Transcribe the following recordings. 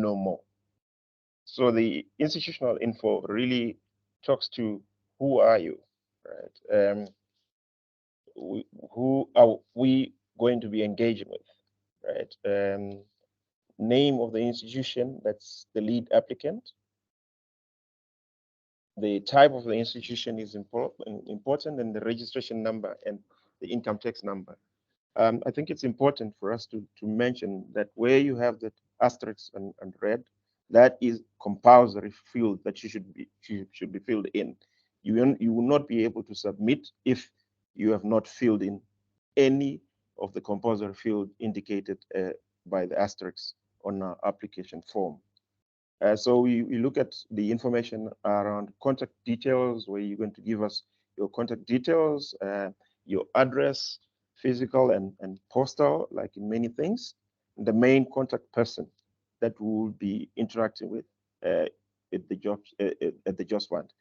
know more. So the institutional info really talks to who are you, right? Who are we going to be engaging with, right? Name of the institution, that's the lead applicant. The type of the institution is important, and the registration number and the income tax number. I think it's important for us to mention that where you have that asterisk and red, that is compulsory field that should be filled in. You will not be able to submit if you have not filled in any of the compulsory field indicated by the asterisk on our application form. So we look at the information around contact details, where you're going to give us your contact details, your address, physical and postal, like in many things, the main contact person that will be interacting with at the jobs fund.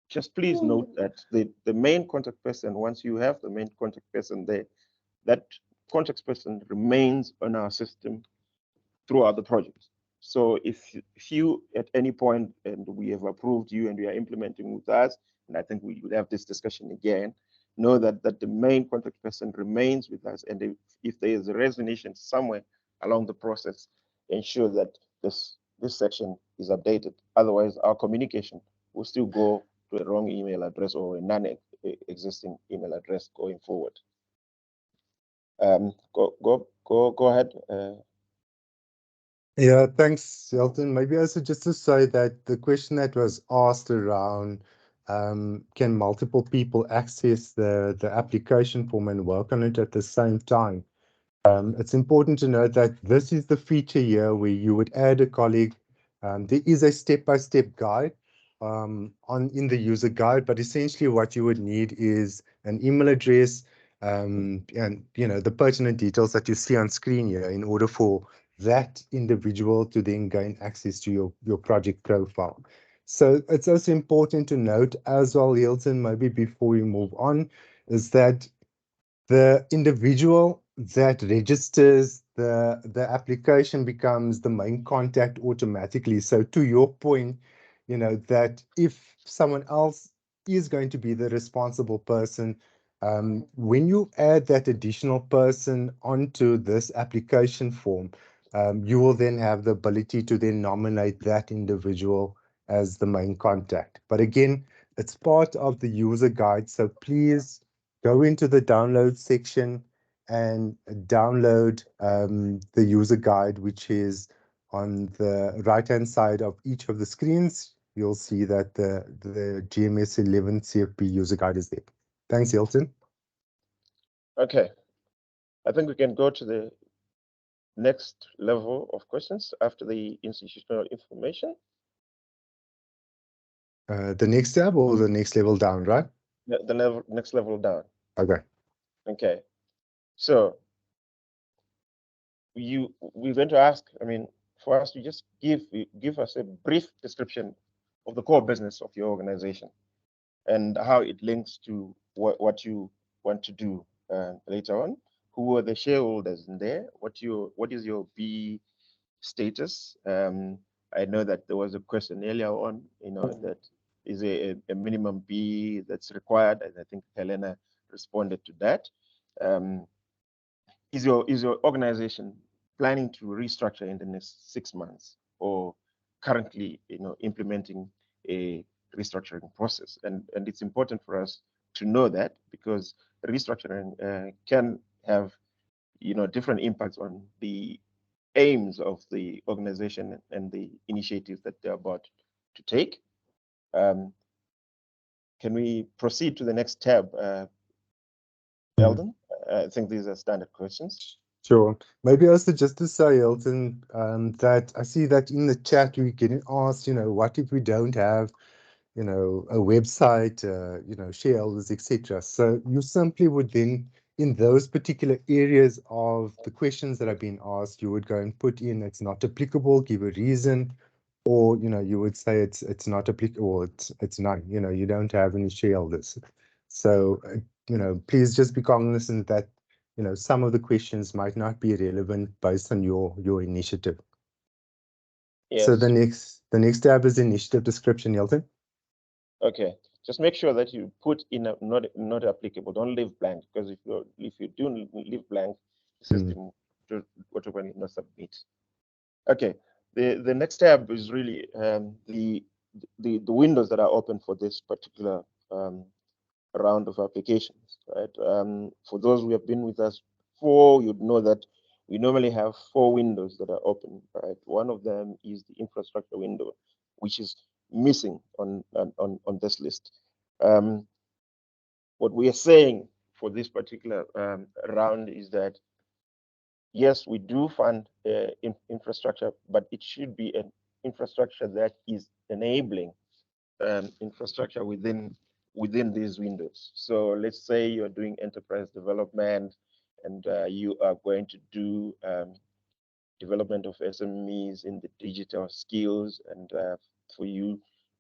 Just please note that the main contact person, once you have the main contact person there, that contact person remains on our system throughout the project. So if you at any point, and we have approved you and we are implementing with us, and I think we will have this discussion again, know that the main contact person remains with us. And if there is a resignation somewhere along the process, ensure that this section is updated. Otherwise, our communication will still go to a wrong email address or a non-existing email address going forward. Go ahead. Yeah, thanks, Hilton. Maybe also just to say that the question that was asked around can multiple people access the application form and work on it at the same time? It's important to note that this is the feature here where you would add a colleague. There is a step-by-step guide in the user guide, but essentially what you would need is an email address and the pertinent details that you see on screen here in order for that individual to then gain access to your project profile. So it's also important to note as well, Hilton, maybe before we move on, is that the individual that registers the application becomes the main contact automatically. So to your point, that if someone else is going to be the responsible person, when you add that additional person onto this application form, you will then have the ability to then nominate that individual as the main contact. But again, it's part of the user guide, so please go into the download section and download the user guide, which is on the right-hand side of each of the screens. You'll see that the GMS 11 CFP user guide is there. Thanks, Hilton. Okay, I think we can go to the next level of questions after the institutional information. The next tab or the next level down, right? The next level down. Okay. Okay. So we're going to ask, I mean, for us to just give us a brief description of the core business of your organization and how it links to what you want to do later on. Who are the shareholders in there? What is your B status? I know that there was a question earlier on, that is a minimum B that's required, and I think Helena responded to that. Is your organization planning to restructure in the next 6 months, or currently, implementing a restructuring process? And it's important for us to know that, because restructuring can have, different impacts on the aims of the organization and the initiatives that they're about to take. Can we proceed to the next tab, Eldon? I think these are standard questions. Sure. Maybe also just to say, Hilton, that I see that in the chat we're getting asked, what if we don't have, a website, shareholders, etc. So you simply would then, in those particular areas of the questions that have been asked, you would go and put in it's not applicable, give a reason, or you would say it's not applicable, or it's not, you don't have any shareholders. So please just be cognizant that some of the questions might not be relevant based on your initiative. So Yes. the next tab is initiative description, Hilton. Okay. Just make sure that you put in a not applicable. Don't leave blank, because if you do leave blank, the system to automatically not submit. Okay. The next tab is really the windows that are open for this particular round of applications, right? For those who have been with us before, you'd know that we normally have 4 windows that are open, right? One of them is the infrastructure window, which is missing on this list. What we are saying for this particular round is that, yes, we do fund infrastructure, but it should be an infrastructure that is enabling infrastructure within these windows. So let's say you're doing enterprise development, and you are going to do development of SMEs in the digital skills, and for you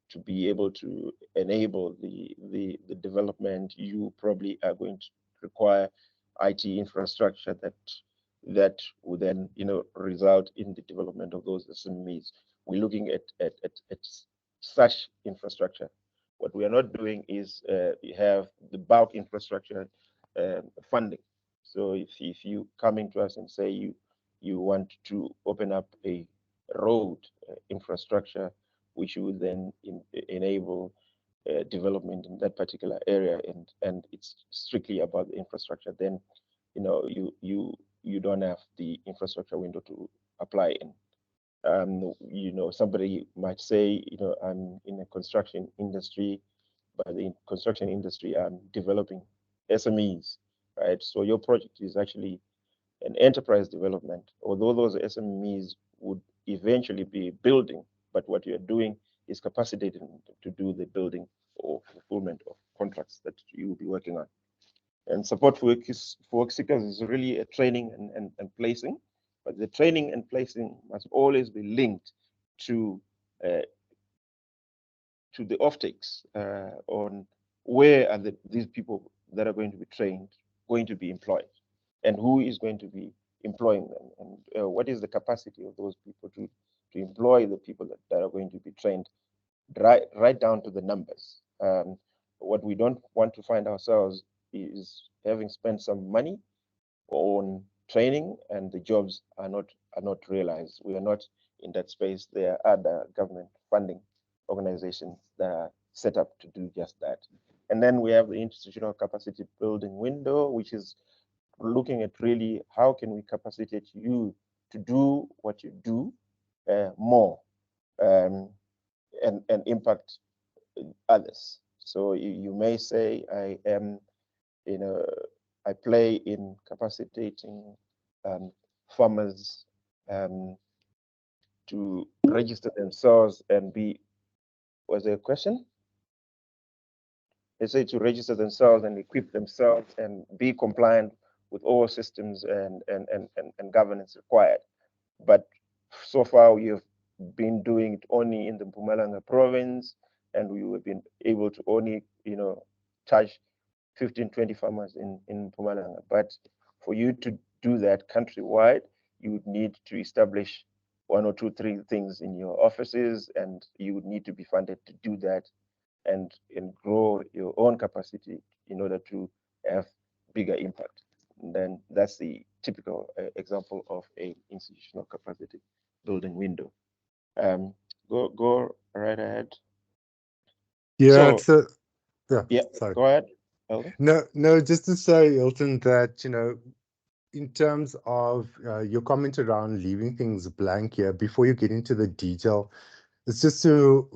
to be able to enable the development, you probably are going to require IT infrastructure that will then result in the development of those SMEs. We're looking at such infrastructure. What we are not doing is we have the bulk infrastructure funding. So if you coming to us and say you want to open up a road infrastructure, which would then enable development in that particular area, and it's strictly about the infrastructure, then you don't have the infrastructure window to apply in. Somebody might say, I'm in a construction industry, but in construction industry, I'm developing SMEs, right? So your project is actually an enterprise development, although those SMEs would eventually be building, but what you're doing is capacitating to do the building or fulfillment of contracts that you will be working on. And support for work seekers is really a training and placing, but the training and placing must always be linked to the offtakes on where are these people that are going to be trained going to be employed, and who is going to be employing them, and what is the capacity of those people to employ the people that are going to be trained, right down to the numbers. What we don't want to find ourselves is having spent some money on training and the jobs are not realized. We are not in that space. There are other government funding organizations that are set up to do just that. And then we have the institutional capacity building window, which is looking at really how can we capacitate you to do what you do more, and impact others. So you may say, I play in capacitating farmers to register themselves and be, was there a question? They say to register themselves and equip themselves and be compliant with all systems and governance required. But so far we have been doing it only in the Mpumalanga province, and we have been able to only, charge 15, 20 farmers in Mpumalanga. But for you to do that countrywide, you would need to establish 1 or 2, 3 things in your offices, and you would need to be funded to do that, and grow your own capacity in order to have bigger impact. And then that's the typical example of a institutional capacity building window. Go right ahead. Yeah, So so yeah, sorry. go ahead, Elder. No, just to say, Hilton, that in terms of your comment around leaving things blank here, before you get into the detail, it's just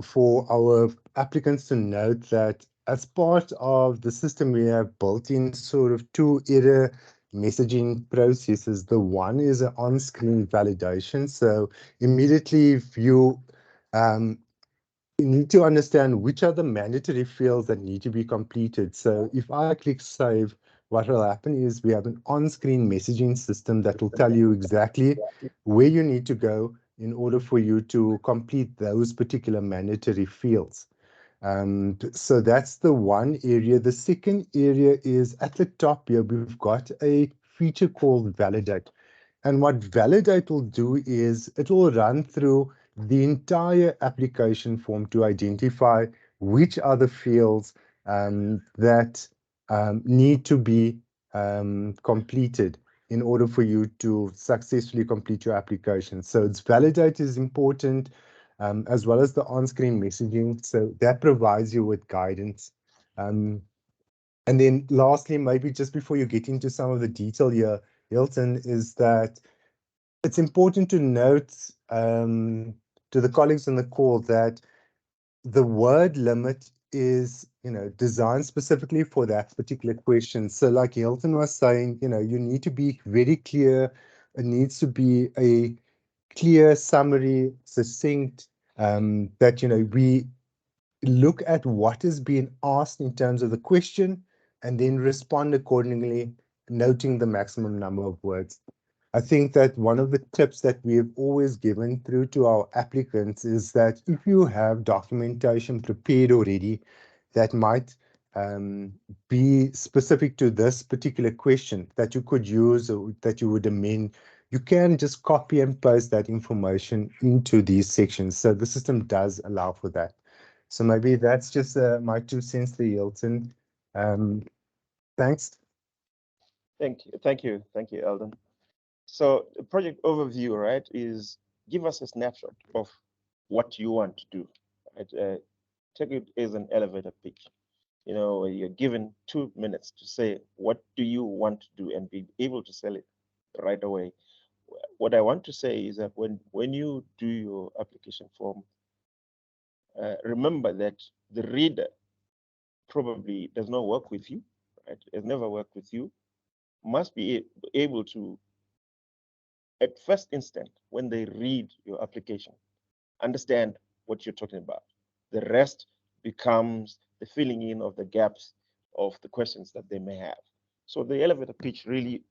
for our applicants to note that as part of the system, we have built in sort of 2 error messaging processes. The one is an on-screen validation. So immediately if you need to understand which are the mandatory fields that need to be completed. So if I click save, what will happen is we have an on-screen messaging system that will tell you exactly where you need to go in order for you to complete those particular mandatory fields. So that's the one area. The second area is at the top here, we've got a feature called validate. And what validate will do is it will run through the entire application form to identify which are the fields that need to be completed in order for you to successfully complete your application. So it's validate is important, as well as the on-screen messaging. So that provides you with guidance. And then lastly, maybe just before you get into some of the detail here, Hilton, is that it's important to note to the colleagues on the call that the word limit is, designed specifically for that particular question. So like Hilton was saying, you need to be very clear. It needs to be a clear summary, succinct, that, we look at what is being asked in terms of the question and then respond accordingly, noting the maximum number of words. I think that one of the tips that we have always given through to our applicants is that if you have documentation prepared already that might be specific to this particular question that you could use or that you would amend, you can just copy and paste that information into these sections. So the system does allow for that. So maybe that's just my 2 cents to Hilton. Thanks. Thank you, Eldon. So the project overview, right, is give us a snapshot of what you want to do. Right? Take it as an elevator pitch. You're given 2 minutes to say, what do you want to do, and be able to sell it right away. What I want to say is that when you do your application form, remember that the reader probably does not work with you, right? Has never worked with you, must be able to, at first instant, when they read your application, understand what you're talking about. The rest becomes the filling in of the gaps of the questions that they may have. So the elevator pitch really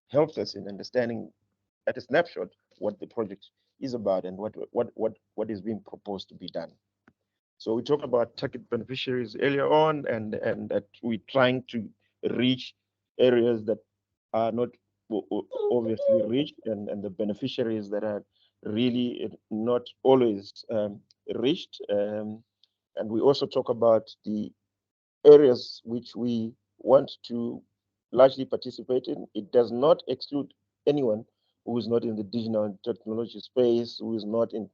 helps us in understanding at a snapshot what the project is about and what is being proposed to be done. So we talked about target beneficiaries earlier on, and that we're trying to reach areas that are not obviously reached, and the beneficiaries that are really not always reached. And we also talk about the areas which we want to largely participate in. It does not exclude anyone who is not in the digital and technology space, who is not in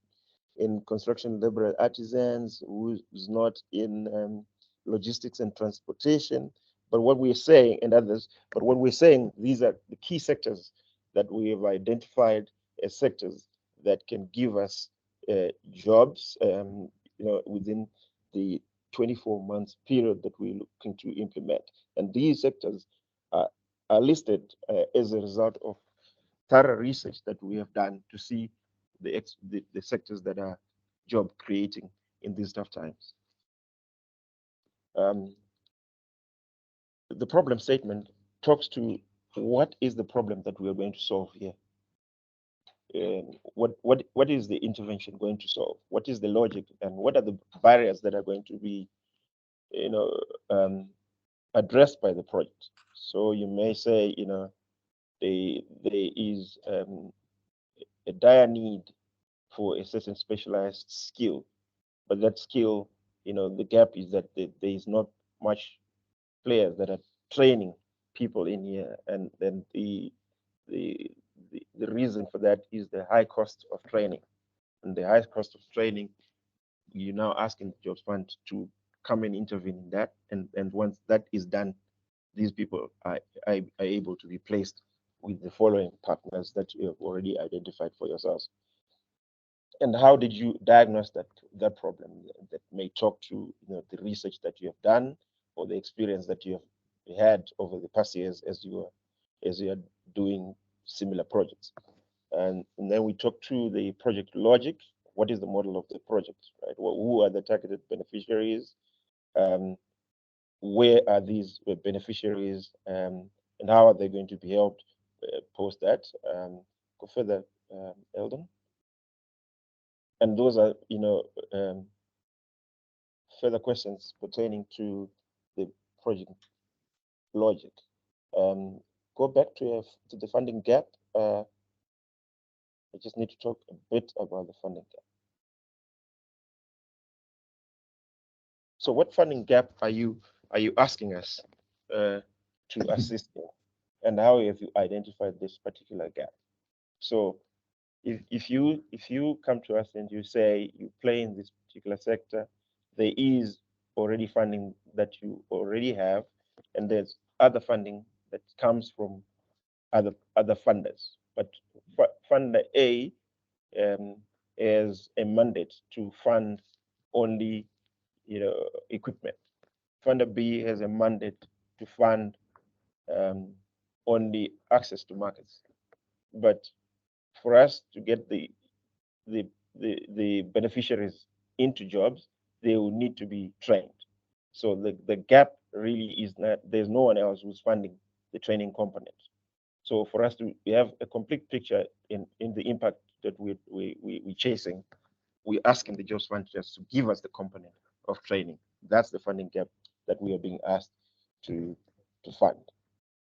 construction labor artisans, who is not in logistics and transportation. But what we're saying, and others, but what we're saying, these are the key sectors that we have identified as sectors that can give us jobs, within the 24 months period that we're looking to implement. And these sectors are listed as a result of thorough research that we have done to see the sectors that are job creating in these tough times. The problem statement talks to what is the problem that we are going to solve here. What is the intervention going to solve? What is the logic, and what are the barriers that are going to be, addressed by the project? So you may say, there is a dire need for a certain specialized skill, but that skill, the gap is that there is not much players that are training people in here, and then the the reason for that is the high cost of training, and the high cost of training, you're now asking the jobs fund to come and intervene in that, and once that is done, these people are able to be placed with the following partners that you have already identified for yourselves. And how did you diagnose that problem? That may talk to the research that you have done, or the experience that you have had over the past years as you are doing similar projects. And then we talk through the project logic. What is the model of the project, right? Well, who are the targeted beneficiaries? Where are these beneficiaries, and how are they going to be helped post that? Go further, Eldon. And those are, further questions pertaining to the project logic. Go back to the funding gap. I just need to talk a bit about the funding gap. So what funding gap are you asking us to assist in, and how have you identified this particular gap? So if you come to us and you say you play in this particular sector, there is already funding that you already have, and there's other funding that comes from other funders. But funder A has a mandate to fund only equipment. Funder B has a mandate to fund only access to markets. But for us to get the beneficiaries into jobs, they will need to be trained. So the gap really is that there's no one else who's funding the training component. So for us to have a complete picture in the impact that we're chasing, we're asking the jobs fund just to give us the component of training. That's the funding gap that we are being asked to fund.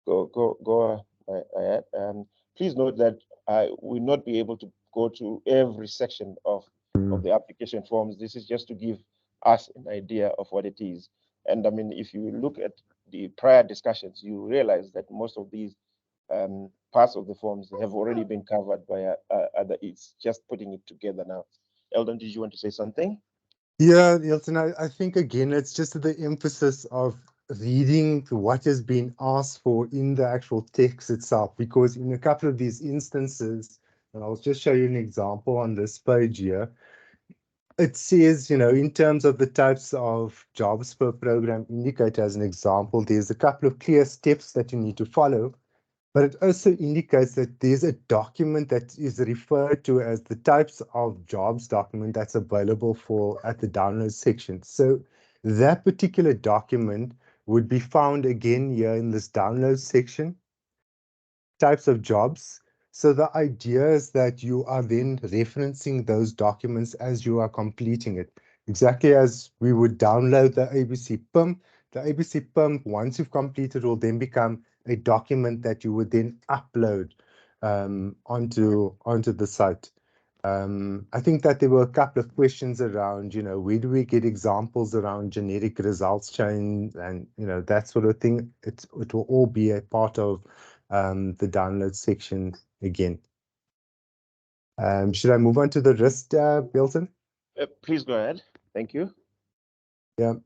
Go ahead. Please note that I will not be able to go to every section of the application forms. This is just to give us an idea of what it is. And I mean, if you look at the prior discussions, you realize that most of these parts of the forms have already been covered by other. It's just putting it together now. Eldon, did you want to say something? Yeah, Hilton, I think again, it's just the emphasis of reading what has been asked for in the actual text itself, because in a couple of these instances, and I'll just show you an example on this page here, it says, in terms of the types of jobs per program indicator, as an example, there's a couple of clear steps that you need to follow. But it also indicates that there's a document that is referred to as the types of jobs document that's available at the download section. So that particular document would be found again here in this download section, types of jobs. So the idea is that you are then referencing those documents as you are completing it. Exactly as we would download the ABC PIM. The ABC PIM, once you've completed, will then become a document that you would then upload onto the site. I think that there were a couple of questions around, where do we get examples around generic results chain and, that sort of thing. It will all be a part of the download section again. Should I move on to the risk tab, Hilton? Please go ahead. Thank you. Yeah.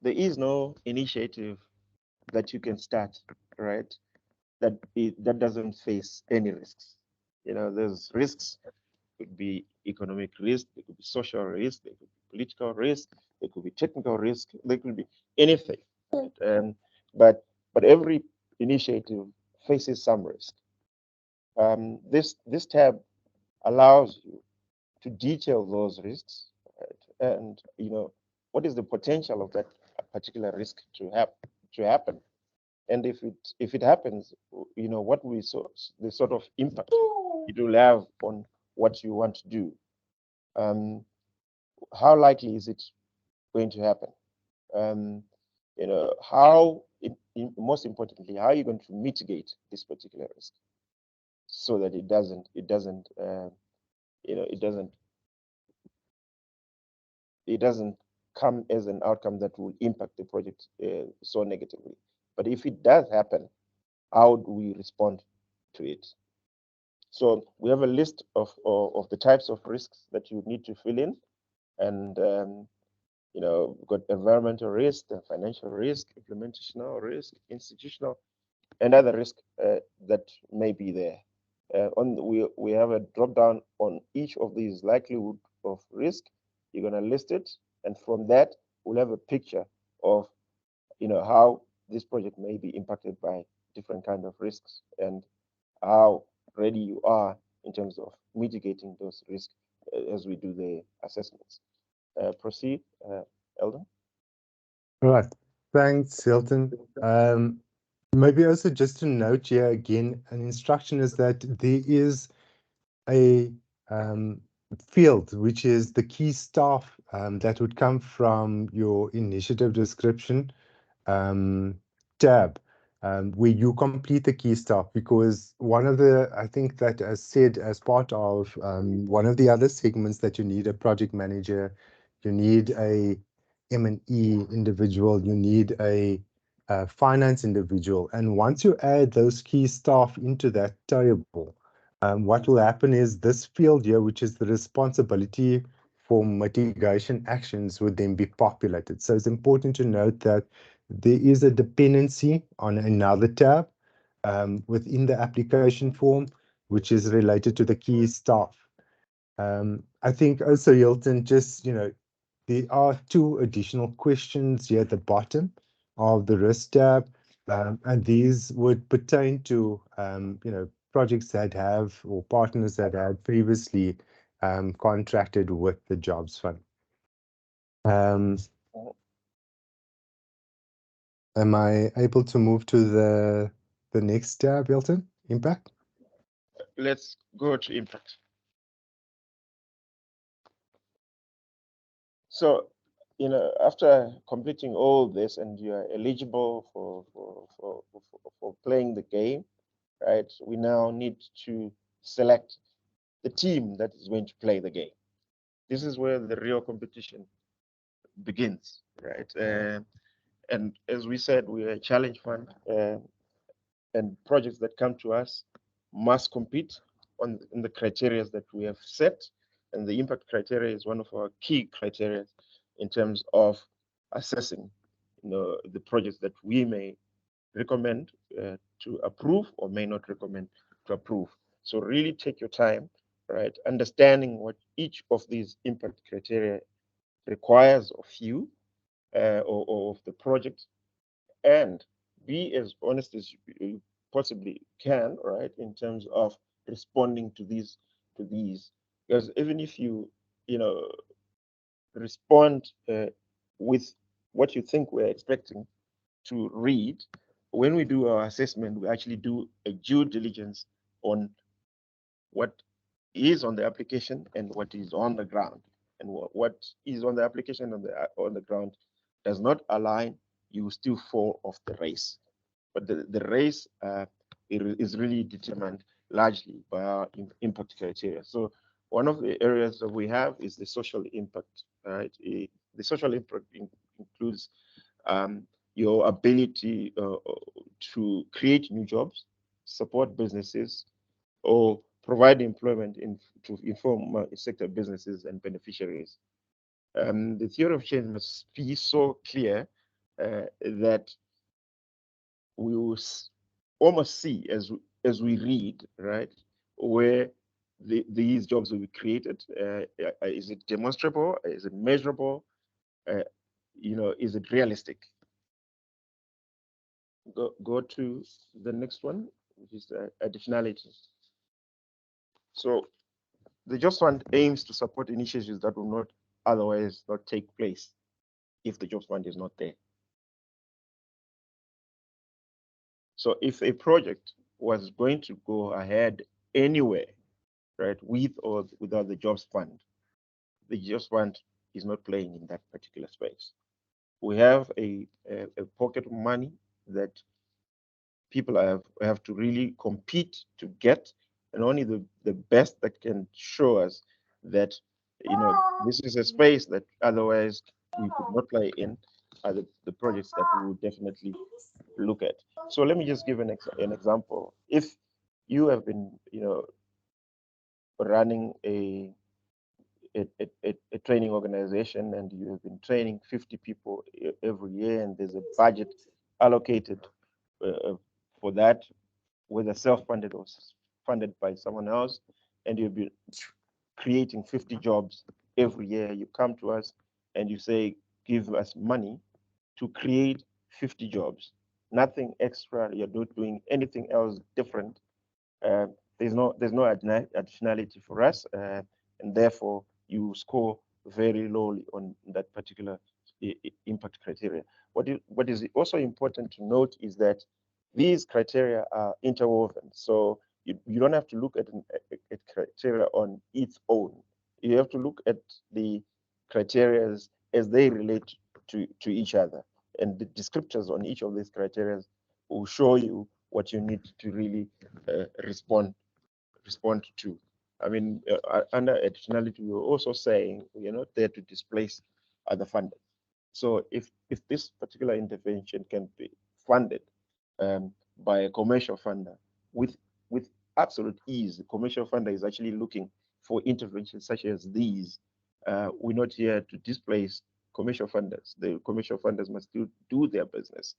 There is no initiative that you can start, right? That doesn't face any risks. There's risks. It could be economic risk, there could be social risk, there could be political risk, there could be technical risk, there could be anything. Right? But every initiative faces some risk. This tab allows you to detail those risks, right? And what is the potential of that particular risk to happen, and if it happens, what we the sort of impact it will have on what you want to do. How likely is it going to happen? How most importantly, how are you going to mitigate this particular risk so that it doesn't come as an outcome that will impact the project so negatively. But if it does happen, how do we respond to it? So we have a list of the types of risks that you need to fill in, and we've got environmental risk, financial risk, implementational risk, institutional, and other risk that may be there. We have a drop down on each of these likelihood of risk. You're going to list it, and from that we'll have a picture of how this project may be impacted by different kind of risks and how ready you are in terms of mitigating those risks as we do the assessments. Proceed, Eldon. All right. Thanks, Hilton. Maybe also just to note here again, an instruction is that there is a field, which is the key staff that would come from your initiative description tab. where you complete the key stuff, because one of the, I think that as said as part of one of the other segments, that you need a project manager, you need a M&E individual, you need a finance individual. And once you add those key staff into that table, what will happen is this field here, which is the responsibility for mitigation actions, would then be populated. So it's important to note that there is a dependency on another tab within the application form, which is related to the key staff. I think also, Hilton, just, there are two additional questions here at the bottom of the risk tab, and these would pertain to, projects that have, or partners that had previously contracted with the Jobs Fund. Am I able to move to the next tab, Hilton? Impact? Let's go to impact. So, after completing all this and you are eligible for playing the game, right? We now need to select the team that is going to play the game. This is where the real competition begins, right? And as we said, we are a challenge fund, and projects that come to us must compete on the criteria that we have set. And the impact criteria is one of our key criteria in terms of assessing, the projects that we may recommend to approve or may not recommend to approve. So really take your time, right? Understanding what each of these impact criteria requires of you or of the project, and be as honest as you possibly can, right, in terms of responding to these, because even if you respond with what you think we're expecting to read, when we do our assessment, we actually do a due diligence on what is on the application and what is on the ground. And what is on the application on the ground does not align, you still fall off the race. But the race is really determined largely by our impact criteria. So one of the areas that we have is the social impact, right? The social impact includes your ability to create new jobs, support businesses, or provide employment to inform sector businesses and beneficiaries. The theory of change must be so clear that we will almost see as we read, right, where these jobs will be created. Is it demonstrable? Is it measurable? Is it realistic? Go to the next one, which is additionality. So the Jobs Fund aims to support initiatives that will not otherwise not take place if the Jobs Fund is not there. So if a project was going to go ahead anyway, right, with or without the Jobs Fund, the Jobs Fund is not playing in that particular space. We have a pocket of money that people have to really compete to get, and only the best that can show us that this is a space that otherwise we could not play in are the projects that we would definitely look at. So let me just give an example. If you have been running a training organization and you have been training 50 people every year, and there's a budget allocated for that, whether self-funded or funded by someone else, and you'll be creating 50 jobs every year, you come to us and you say, give us money to create 50 jobs. Nothing extra, you're not doing anything else different. There's no additionality for us, and therefore you score very lowly on that particular impact criteria. What is also important to note is that these criteria are interwoven. So you don't have to look at a criteria on its own. You have to look at the criteria as they relate to each other. And the descriptors on each of these criteria will show you what you need to really respond to. I mean, under additionality, we're also saying we're not there to displace other funders. So if this particular intervention can be funded by a commercial funder with absolute ease, the commercial funder is actually looking for interventions such as these. We're not here to displace commercial funders. The commercial funders must still do their business.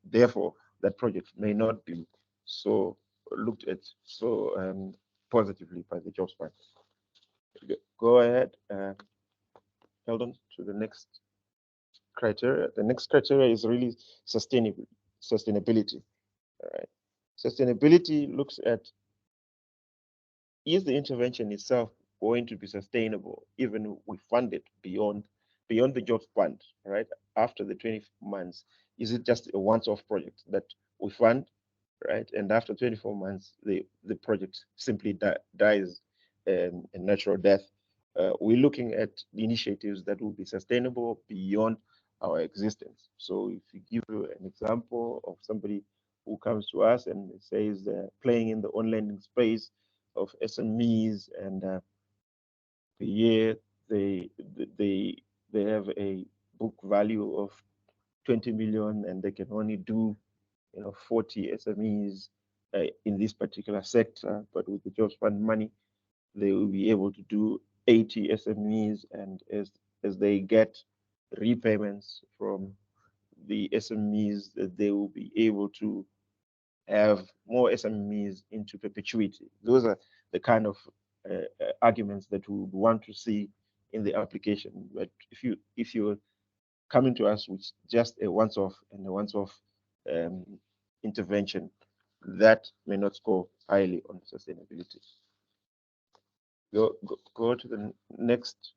Therefore, that project may not be so looked at so positively by the jobs fund. Go ahead, Eldon, to the next criteria. The next criteria is really sustainability. All right. Sustainability looks at, is the intervention itself going to be sustainable even if we fund it beyond the jobs fund, right? After the 20 months, is it just a once-off project that we fund, right? And after 24 months, the project simply dies a natural death. We're looking at the initiatives that will be sustainable beyond our existence. So if you give you an example of somebody who comes to us and says playing in the on-lending space of SMEs, and per year they have a book value of 20 million, and they can only do 40 SMEs in this particular sector, but with the jobs fund money they will be able to do 80 SMEs, and as they get repayments from the SMEs, they will be able to have more SMEs into perpetuity. Those are the kind of arguments that we would want to see in the application. But if you're coming to us with just a once-off and a once-off intervention, that may not score highly on sustainability. Go to the next.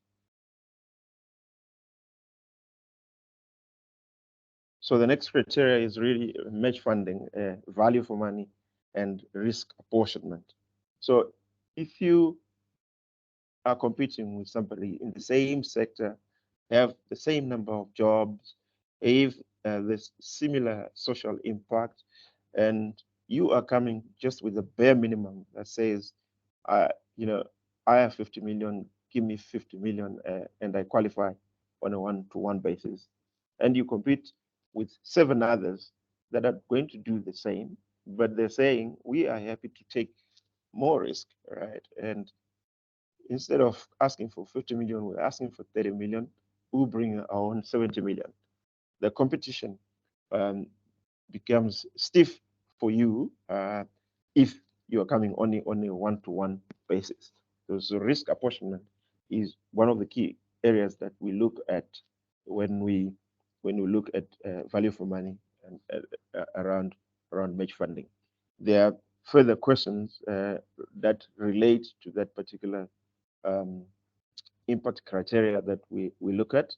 So the next criteria is really match funding, value for money, and risk apportionment. So if you are competing with somebody in the same sector, have the same number of jobs, have this similar social impact, and you are coming just with a bare minimum that says, I have 50 million, give me 50 million, and I qualify on a one-to-one basis, and you compete with 7 others that are going to do the same, but they're saying we are happy to take more risk, right? And instead of asking for 50 million, we're asking for 30 million. We'll bring our own 70 million. The competition becomes stiff for you if you are coming only on a one-to-one basis. So risk apportionment is one of the key areas that we look at when we look at value for money and around match funding. There are further questions that relate to that particular impact criteria that we look at,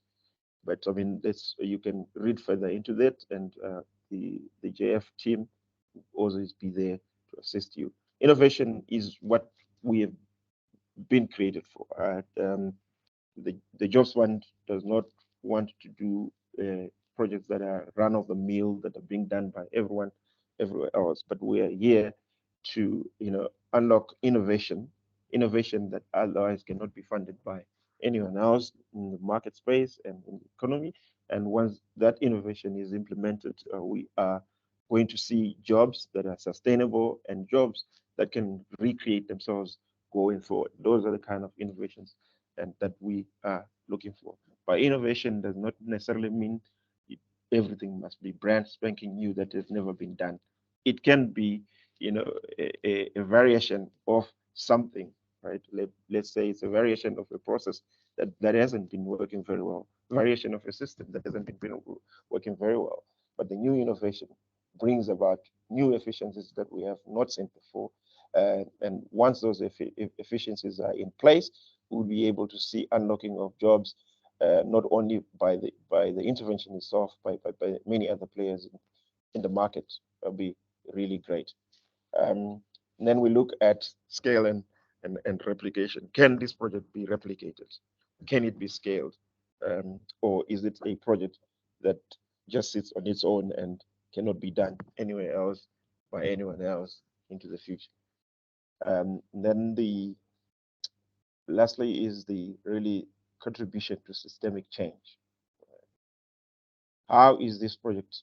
but I mean, you can read further into that, and the JF team will always be there to assist you. Innovation is what we have been created for. The Jobs Fund does not want to do projects that are run of the mill, that are being done by everyone everywhere else, but we are here to unlock innovation that otherwise cannot be funded by anyone else in the market space and in the economy. And once that innovation is implemented, we are going to see jobs that are sustainable and jobs that can recreate themselves going forward. Those are the kind of innovations and that we are looking for. By innovation does not necessarily mean everything must be brand spanking new that has never been done. It can be, a variation of something, right? Let's say it's a variation of a process that hasn't been working very well, variation of a system that hasn't been working very well. But the new innovation brings about new efficiencies that we have not seen before. And once those efficiencies are in place, we'll be able to see unlocking of jobs, not only by the intervention itself, by many other players in the market. That'll be really great. And then we look at scale and replication. Can this project be replicated? Can it be scaled? Or is it a project that just sits on its own and cannot be done anywhere else by anyone else into the future. Then lastly is the really contribution to systemic change. How is this project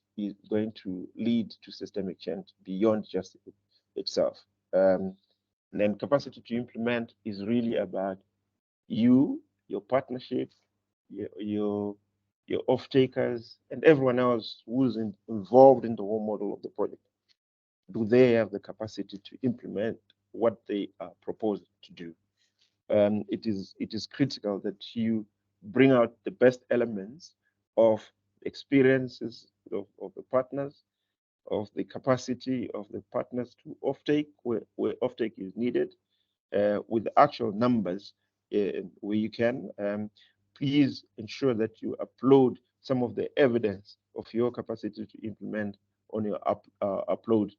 going to lead to systemic change beyond just itself? And then capacity to implement is really about you, your partnership, your off-takers, and everyone else who's involved in the whole model of the project. Do they have the capacity to implement what they are proposed to do? It is critical that you bring out the best elements of experiences of the partners, of the capacity of the partners to offtake where offtake is needed, with the actual numbers where you can. Please ensure that you upload some of the evidence of your capacity to implement on your upload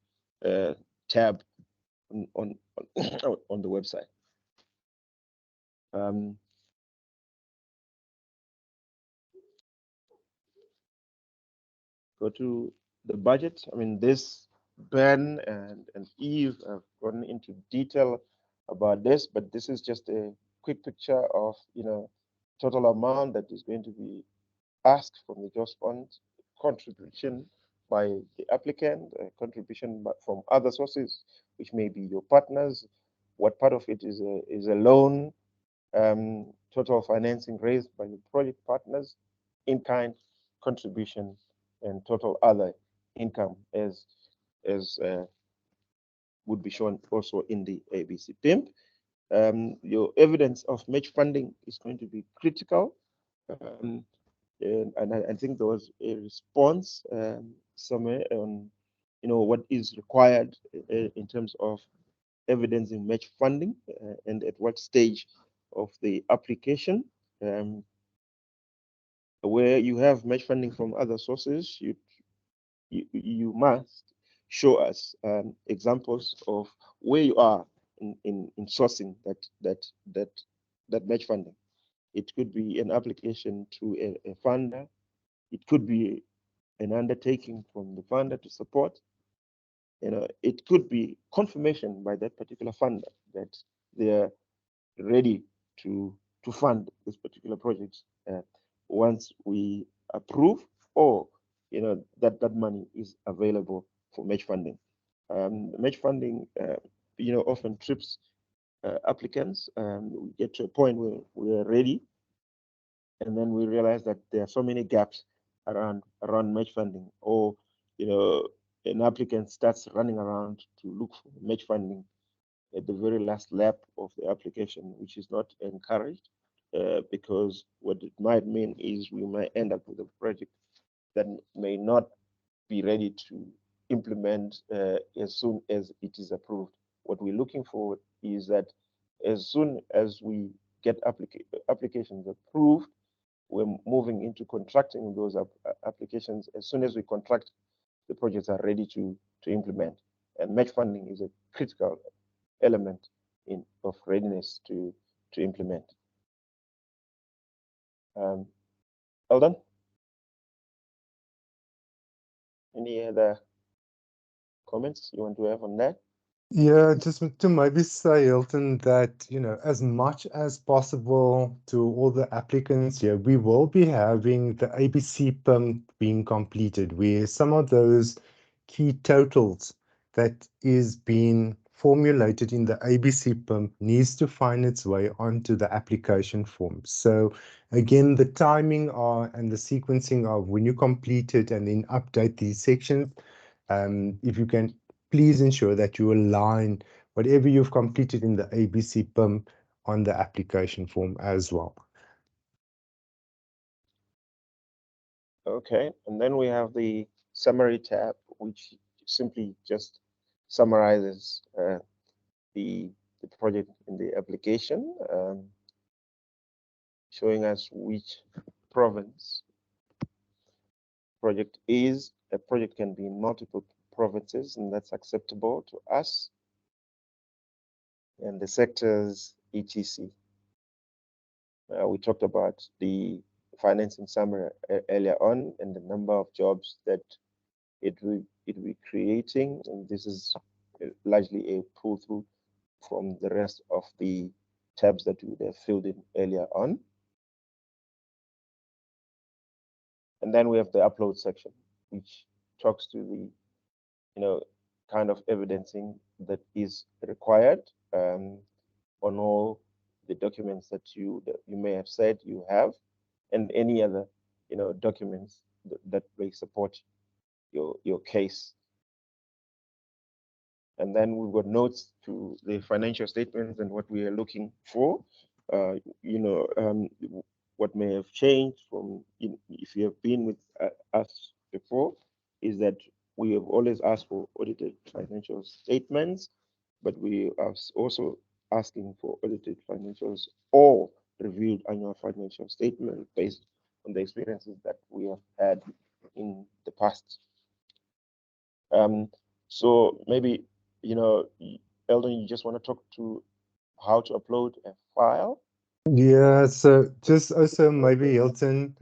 tab on on the website. Go to the budget. I mean, this Ben and Eve have gone into detail about this, but this is just a quick picture of, total amount that is going to be asked from the JOS fund, contribution by the applicant, contribution from other sources, which may be your partners. What part of it is a loan, total financing raised by the project partners, in-kind contribution, and total other income as would be shown also in the ABC PIMP. Your evidence of match funding is going to be critical. And I think there was a response somewhere on, what is required in terms of evidencing match funding and at what stage of the application. Where you have match funding from other sources, you must show us examples of where you are in sourcing that match funding. It could be an application to a funder. It could be an undertaking from the funder to support. It could be confirmation by that particular funder that they're ready to fund this particular project once we approve, or that money is available for match funding. Match funding, often trips applicants. We get to a point where we are ready, and then we realize that there are so many gaps around match funding, or an applicant starts running around to look for match funding at the very last lap of the application, which is not encouraged, because what it might mean is we might end up with a project that may not be ready to implement as soon as it is approved. What we're looking for is that as soon as we get applications approved, we're moving into contracting those applications. As soon as we contract, the projects are ready to implement. And match funding is a critical element of readiness to implement. Eldon, any other comments you want to have on that? Yeah, just to maybe say, Hilton, that, as much as possible to all the applicants here, we will be having the ABC PIMP being completed, where some of those key totals that is being formulated in the ABC PIMP needs to find its way onto the application form. So again, the timing and the sequencing of when you complete it and then update these sections, if you can please ensure that you align whatever you've completed in the ABC PIMP on the application form as well. Okay, and then we have the summary tab, which simply just summarizes the project in the application, showing us which province project is. A project can be in multiple provinces, and that's acceptable to us, and the sectors, etc. We talked about the financing summary earlier on, and the number of jobs that it will be creating, and this is largely a pull through from the rest of the tabs that you would have filled in earlier on. And then we have the upload section, which talks to the, kind of evidencing that is required on all the documents that you may have said you have, and any other, documents that may support your case. And then we've got notes to the financial statements and what we are looking for. What may have changed from, if you have been with us before, is that we have always asked for audited financial statements, but we are also asking for audited financials or reviewed annual financial statement based on the experiences that we have had in the past. So maybe, Eldon, you just want to talk to how to upload a file? Yeah, so just also maybe Hilton,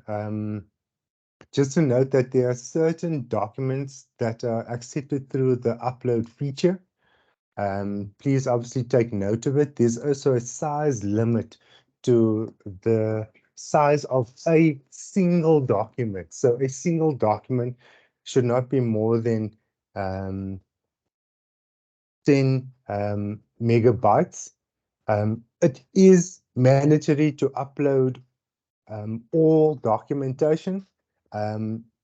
just to note that there are certain documents that are accepted through the upload feature. Please obviously take note of it. There's also a size limit to the size of a single document. So a single document should not be more than 10 megabytes. It is mandatory to upload all documentation.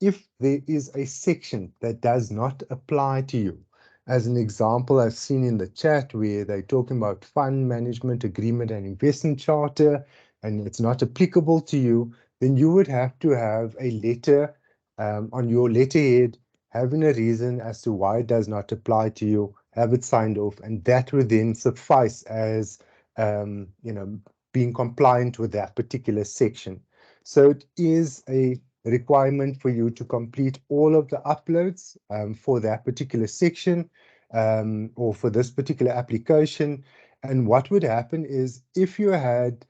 If there is a section that does not apply to you, as an example, I've seen in the chat where they're talking about fund management agreement and investment charter, and it's not applicable to you, then you would have to have a letter on your letterhead having a reason as to why it does not apply to you, have it signed off, and that would then suffice as being compliant with that particular section. So it is a requirement for you to complete all of the uploads for that particular section or for this particular application. And what would happen is if you had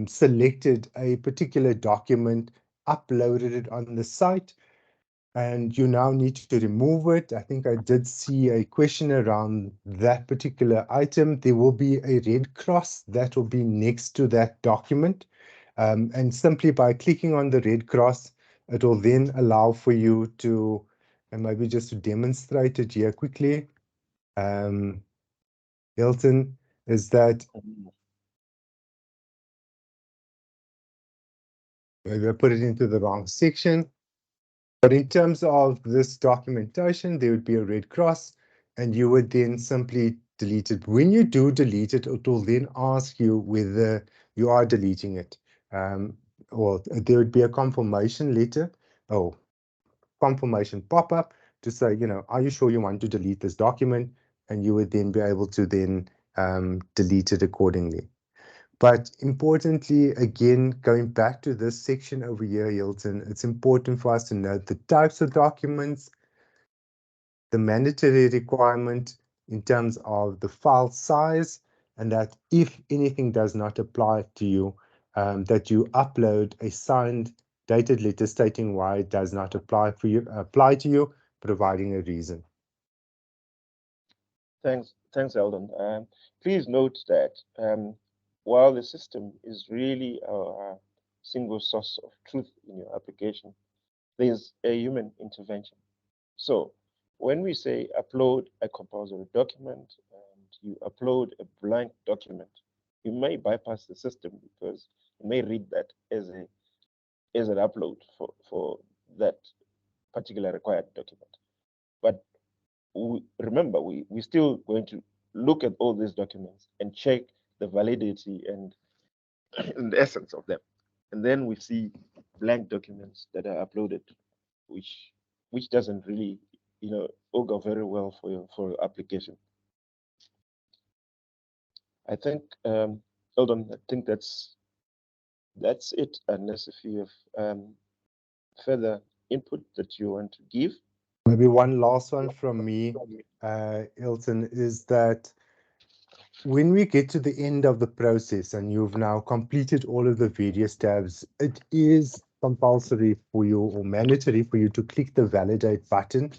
selected a particular document, uploaded it on the site, and you now need to remove it. I think I did see a question around that particular item. There will be a red cross that will be next to that document. And simply by clicking on the red cross, it will then allow for you to, and maybe just to demonstrate it here quickly, Hilton, is that maybe I put it into the wrong section. But in terms of this documentation, there would be a red cross, and you would then simply delete it. When you do delete it, it will then ask you whether you are deleting it. Or there would be a confirmation letter or confirmation pop-up to say, are you sure you want to delete this document? And you would then be able to then delete it accordingly. But importantly, again, going back to this section over here, Hilton, it's important for us to note the types of documents, the mandatory requirement in terms of the file size, and that if anything does not apply to you, that you upload a signed dated letter stating why it does not apply to you, providing a reason. Thanks, Eldon. Please note that while the system is really a single source of truth in your application, there's a human intervention. So when we say upload a compulsory document and you upload a blank document, you may bypass the system because you may read that as an upload for that particular required document. But remember, we're still going to look at all these documents and check the validity and the essence of them. And then we see blank documents that are uploaded, which doesn't really, augur very well for your application. I think, Eldon, I think that's it, unless if you have further input that you want to give. Maybe one last one from me, Hilton, is that when we get to the end of the process and you've now completed all of the various tabs, it is compulsory for you or mandatory for you to click the validate button.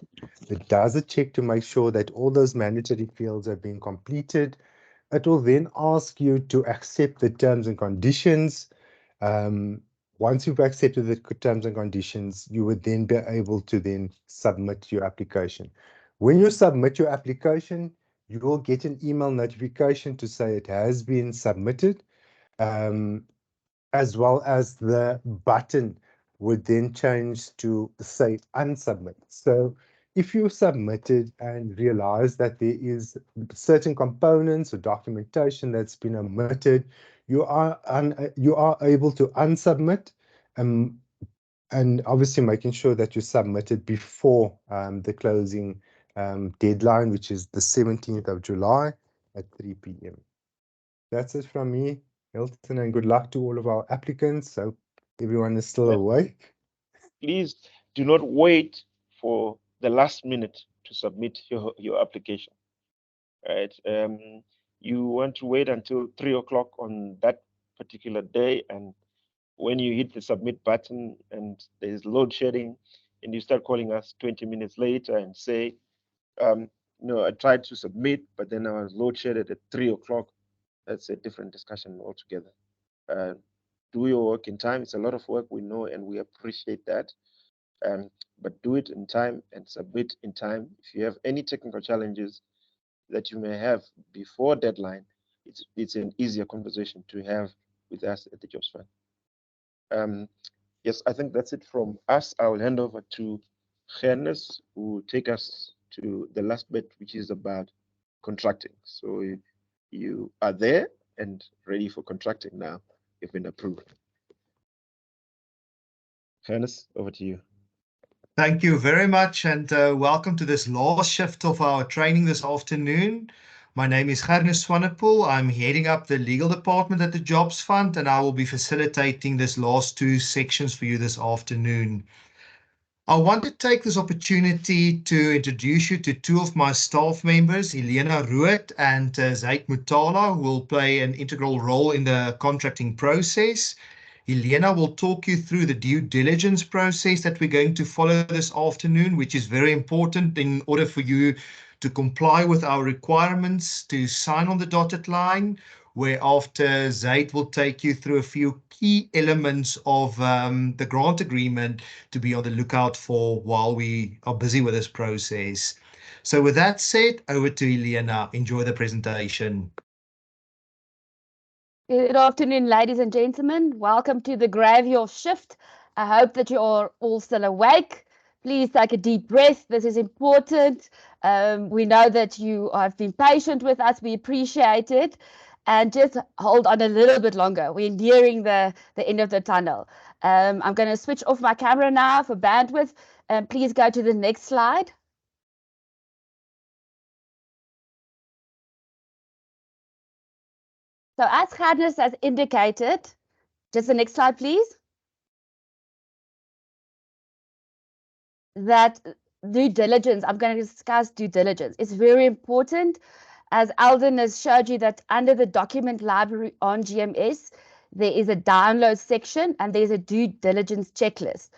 It does a check to make sure that all those mandatory fields have been completed. It will then ask you to accept the terms and conditions. Once you've accepted the terms and conditions, you would then be able to then submit your application. When you submit your application, you will get an email notification to say it has been submitted, as well as the button would then change to say unsubmit. So if you submitted and realize that there is certain components or documentation that's been omitted, you are able to unsubmit, and obviously making sure that you submit it before the closing deadline, which is the 17th of July at 3 p.m. That's it from me, Hilton, and good luck to all of our applicants. Hope everyone is still awake. Please do not wait for the last minute to submit your application. Right? You want to wait until 3 o'clock on that particular day, and when you hit the submit button and there's load shedding, and you start calling us 20 minutes later and say, no, I tried to submit, but then I was load shedded at 3 o'clock. That's a different discussion altogether. Do your work in time. It's a lot of work, we know, and we appreciate that. But do it in time and submit in time. If you have any technical challenges that you may have before deadline, it's an easier conversation to have with us at the Jobs Fund. Yes, I think that's it from us. I will hand over to Gernes, who will take us to the last bit, which is about contracting. So you are there and ready for contracting now. You've been approved. Gernes, over to you. Thank you very much, and welcome to this last shift of our training this afternoon. My name is Gernes Swanepoel. I'm heading up the legal department at the Jobs Fund, and I will be facilitating this last two sections for you this afternoon. I want to take this opportunity to introduce you to two of my staff members, Elena Ruet and Zaid Mutala, who will play an integral role in the contracting process. Elena will talk you through the due diligence process that we're going to follow this afternoon, which is very important in order for you to comply with our requirements to sign on the dotted line, whereafter Zaid will take you through a few key elements of the grant agreement to be on the lookout for while we are busy with this process. So with that said, over to Elena. Enjoy the presentation. Good afternoon, ladies and gentlemen. Welcome to the graveyard shift. I hope that you are all still awake. Please take a deep breath. This is important. We know that you have been patient with us. We appreciate it. And just hold on a little bit longer. We're nearing the end of the tunnel. I'm going to switch off my camera now for bandwidth. Please go to the next slide. So as Gernes has indicated, just the next slide, please. That due diligence, I'm going to discuss due diligence. It's very important. As Alden has showed you that under the document library on GMS, there is a download section and there's a due diligence checklist.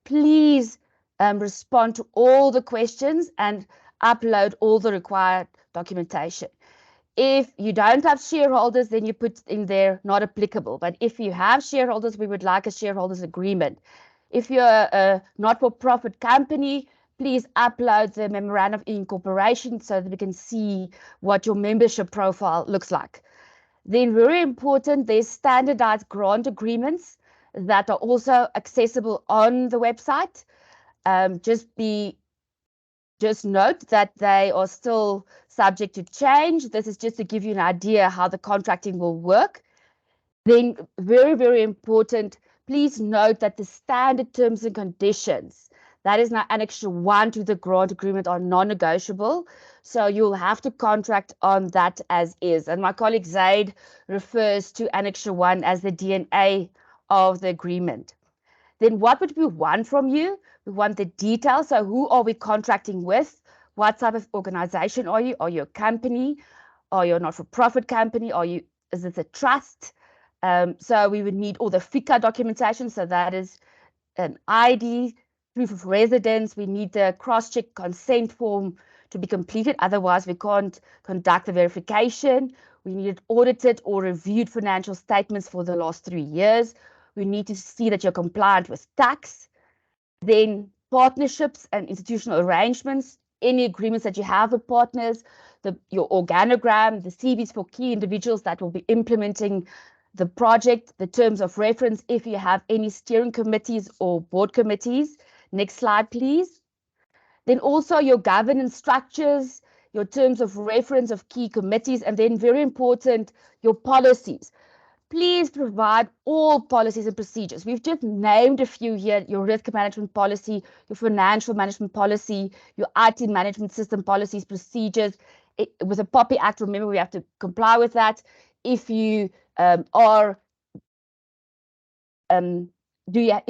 Please respond to all the questions and upload all the required documentation. If you don't have shareholders, then you put in there not applicable. But if you have shareholders, we would like a shareholders agreement. If you're a not-for-profit company, please upload the memorandum of incorporation so that we can see what your membership profile looks like. Then very important, there's standardized grant agreements that are also accessible on the website. Just note that they are still subject to change. This is just to give you an idea how the contracting will work. Then very, very important, please note that the standard terms and conditions, that is now Annex 1 to the grant agreement, are non-negotiable. So you'll have to contract on that as is. And my colleague Zaid refers to Annex 1 as the DNA of the agreement. Then what would we want from you? We want the details. So who are we contracting with? What type of organization are you? Are you a company? Are you a not-for-profit company? Is it a trust? So we would need all the FICA documentation. So that is an ID, proof of residence. We need the cross-check consent form to be completed. Otherwise, we can't conduct the verification. We need audited or reviewed financial statements for the last 3 years. We need to see that you're compliant with tax. Then partnerships and institutional arrangements, any agreements that you have with partners, your organogram, the CVs for key individuals that will be implementing the project, the terms of reference, if you have any steering committees or board committees. Next slide, please. Then also your governance structures, your terms of reference of key committees, and then very important, your policies. Please provide all policies and procedures. We've just named a few here: your risk management policy, your financial management policy, your IT management system policies, procedures. With the POPI Act, remember, we have to comply with that. If you if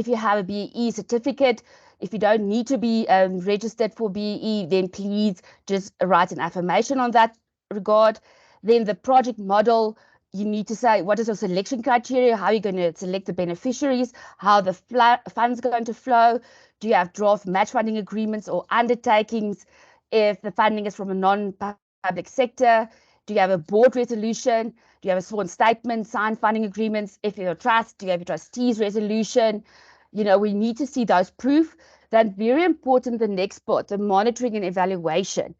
you have a BEE certificate, if you don't need to be registered for BEE, then please just write an affirmation on that regard. Then the project model, you need to say what is your selection criteria, how are you going to select the beneficiaries, how the funds are going to flow. Do you have draft match funding agreements or undertakings if the funding is from a non-public sector? Do you have a board resolution? Do you have a sworn statement, signed funding agreements? If you're a trust, do you have a trustees resolution? You know, we need to see those proof. Then very important, the next part, the monitoring and evaluation.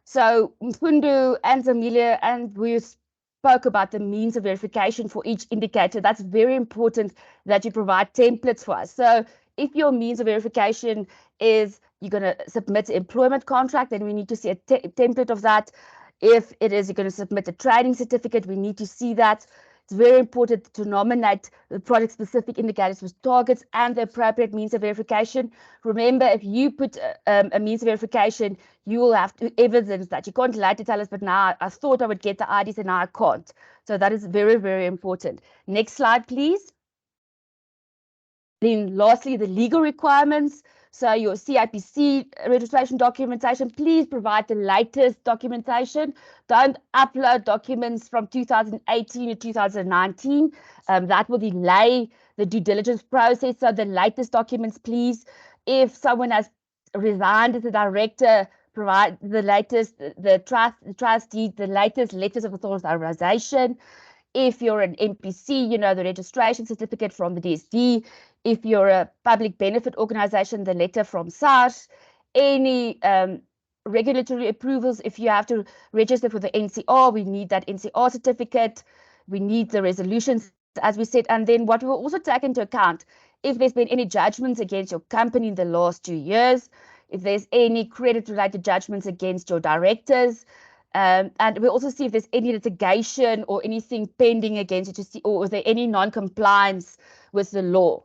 So Mfundu and Zamilia, and we spoke about the means of verification for each indicator. That's very important that you provide templates for us. So if your means of verification is you're going to submit an employment contract, then we need to see a template of that. If it is you're going to submit a training certificate, we need to see that. It's very important to nominate the project-specific indicators with targets and the appropriate means of verification. Remember, if you put a means of verification, you will have to evidence that. You can't later tell us, but now I thought I would get the IDs and now I can't. So that is very, very important. Next slide, please. Then lastly, the legal requirements. So your CIPC registration documentation, please provide the latest documentation. Don't upload documents from 2018 to 2019. That will delay the due diligence process. So the latest documents, please. If someone has resigned as a director, provide the latest, the trustee, the latest letters of authorization. If you're an MPC, you know, the registration certificate from the DSD. If you're a public benefit organization, the letter from SARS. Any regulatory approvals, if you have to register for the NCR, we need that NCR certificate. We need the resolutions, as we said. And then what we will also take into account, if there's been any judgments against your company in the last 2 years, if there's any credit-related judgments against your directors, and we also see if there's any litigation or anything pending against it, or is there any non-compliance with the law.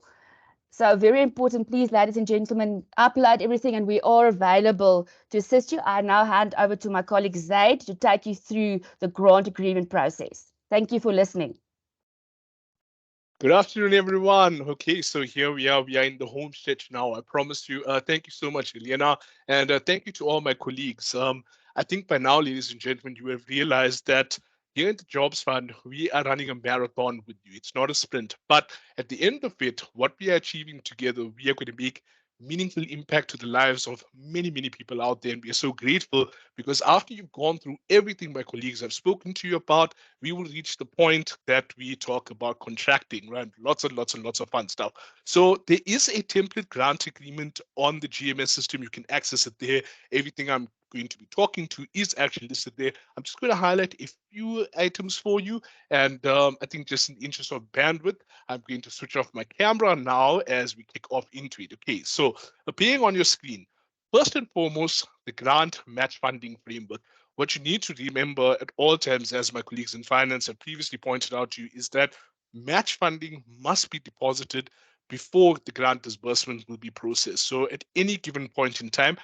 So very important, please, ladies and gentlemen, upload everything and we are available to assist you. I now hand over to my colleague Zaid to take you through the grant agreement process. Thank you for listening. Good afternoon, everyone. Okay, so here we are in the home stretch now. I promise you. Thank you so much, Elena, and thank you to all my colleagues. I think by now, ladies and gentlemen, you have realized that here at the Jobs Fund, we are running a marathon with you. It's not a sprint, but at the end of it, what we are achieving together, we are going to make meaningful impact to the lives of many, many people out there. And we are so grateful because after you've gone through everything my colleagues have spoken to you about, we will reach the point that we talk about contracting, right? Lots and lots and lots of fun stuff. So there is a template grant agreement on the GMS system. You can access it there. Everything I'm going to be talking to is actually listed there. I'm just going to highlight a few items for you. And I think just in the interest of bandwidth, I'm going to switch off my camera now as we kick off into it. Okay, so appearing on your screen, first and foremost, the grant match funding framework. What you need to remember at all times, as my colleagues in finance have previously pointed out to you, is that match funding must be deposited before the grant disbursement will be processed. So at any given point in time,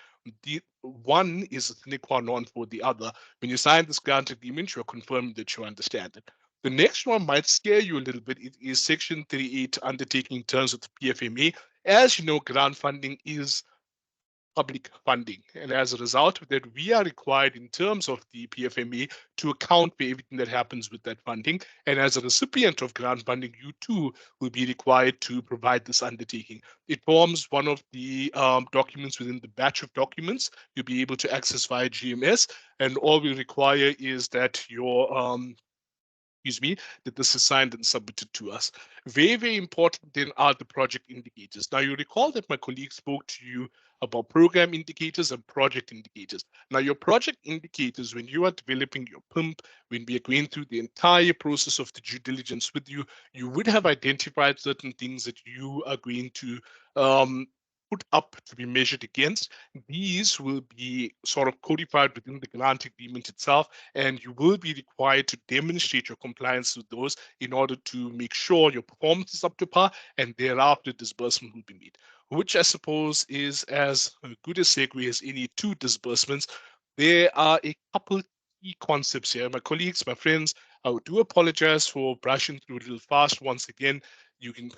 the one is a sine qua non for the other. When you sign this grant agreement, you're confirming that you understand it. The next one might scare you a little bit. It is Section 38 undertaking terms of the PFMA. As you know, grant funding is public funding. And as a result of that, we are required in terms of the PFMA to account for everything that happens with that funding. And as a recipient of grant funding, you too will be required to provide this undertaking. It forms one of the documents within the batch of documents you'll be able to access via GMS. And all we require is that your that this is signed and submitted to us. Very, very important then are the project indicators. Now you recall that my colleague spoke to you about program indicators and project indicators. Now your project indicators, when you are developing your PIMP, when we are going through the entire process of the due diligence with you, you would have identified certain things that you are going to put up to be measured against. These will be sort of codified within the grant agreement itself, and you will be required to demonstrate your compliance with those in order to make sure your performance is up to par, and thereafter disbursement will be made, which I suppose is as good a segue as any to disbursements. There are a couple key concepts here. My colleagues, my friends, I do apologize for brushing through a little fast once again. You can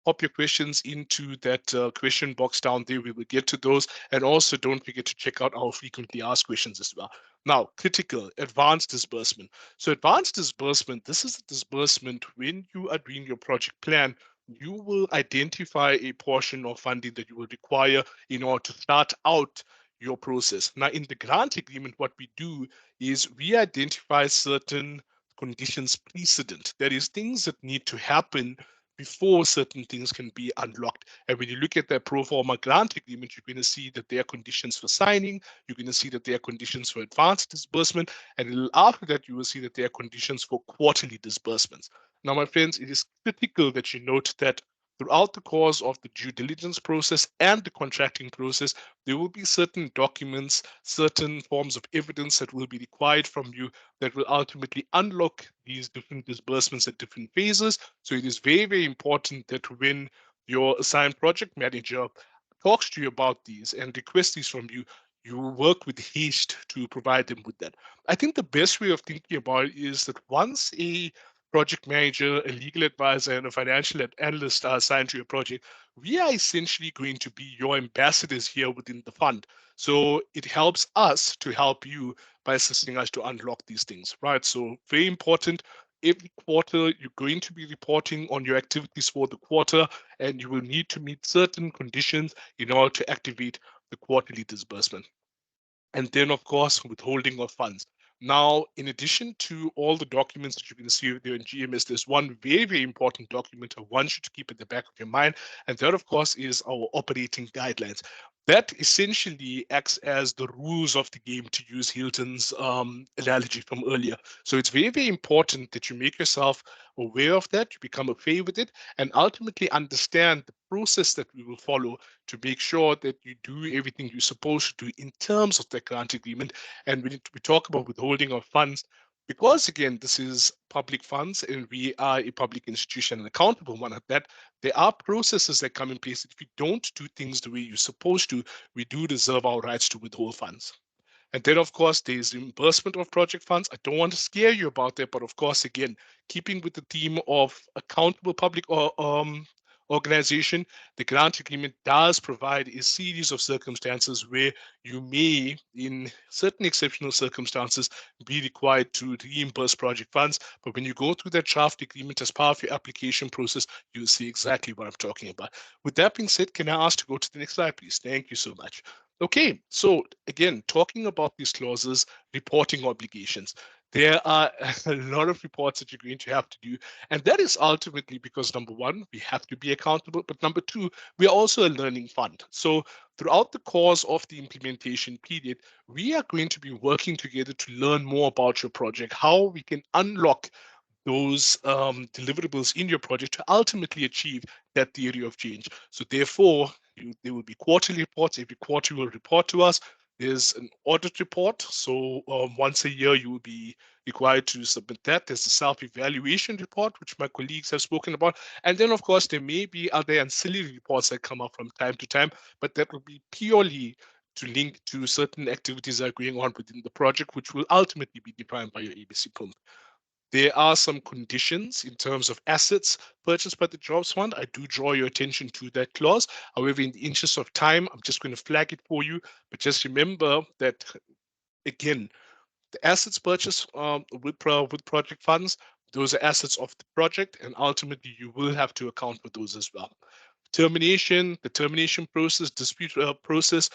pop your questions into that question box down there. We will get to those. And also don't forget to check out our frequently asked questions as well. Now, critical, advanced disbursement. So advanced disbursement, this is the disbursement when you are doing your project plan, you will identify a portion of funding that you will require in order to start out your process. Now, in the grant agreement, what we do is we identify certain conditions precedent. That is, things that need to happen before certain things can be unlocked. And when you look at that pro forma grant agreement, you're going to see that there are conditions for signing, you're going to see that there are conditions for advanced disbursement, and after that, you will see that there are conditions for quarterly disbursements. Now, my friends, it is critical that you note that throughout the course of the due diligence process and the contracting process, there will be certain documents, certain forms of evidence that will be required from you that will ultimately unlock these different disbursements at different phases. So it is very, very important that when your assigned project manager talks to you about these and requests these from you, you work with haste to provide them with that. I think the best way of thinking about it is that once a project manager, a legal advisor, and a financial analyst are assigned to your project, we are essentially going to be your ambassadors here within the fund. So it helps us to help you by assisting us to unlock these things, right? So very important. Every quarter, you're going to be reporting on your activities for the quarter, and you will need to meet certain conditions in order to activate the quarterly disbursement. And then, of course, withholding of funds. Now, in addition to all the documents that you're going to see there in GMS, there's one very, very important document I want you to keep at the back of your mind. And that, of course, is our operating guidelines. That essentially acts as the rules of the game, to use Hilton's analogy from earlier. So it's very, very important that you make yourself aware of that, you become okay with it, and ultimately understand the process that we will follow to make sure that you do everything you're supposed to do in terms of the grant agreement. And when we talk about withholding of funds, because again, this is public funds and we are a public institution and accountable one at that, there are processes that come in place that if you don't do things the way you're supposed to, we do reserve our rights to withhold funds. And then, of course, there's reimbursement of project funds. I don't want to scare you about that, but of course, again, keeping with the theme of accountable public organization, the grant agreement does provide a series of circumstances where you may, in certain exceptional circumstances, be required to reimburse project funds. But when you go through that draft agreement as part of your application process, you'll see exactly what I'm talking about. With that being said, can I ask to go to the next slide, please? Thank you so much. Okay, so again, talking about these clauses, reporting obligations. There are a lot of reports that you're going to have to do. And that is ultimately because number one, we have to be accountable. But number two, we are also a learning fund. So throughout the course of the implementation period, we are going to be working together to learn more about your project, how we can unlock those deliverables in your project to ultimately achieve that theory of change. So therefore, there will be quarterly reports. Every quarter you will report to us. There's an audit report. So once a year, you will be required to submit that. There's a self-evaluation report, which my colleagues have spoken about. And then, of course, there may be other ancillary reports that come up from time to time, but that will be purely to link to certain activities that are going on within the project, which will ultimately be defined by your ABC pump. There are some conditions in terms of assets purchased by the Jobs Fund. I do draw your attention to that clause. However, in the interest of time, I'm just going to flag it for you. But just remember that, again, the assets purchased with project funds, those are assets of the project, and ultimately you will have to account for those as well. Termination, the termination process, dispute process,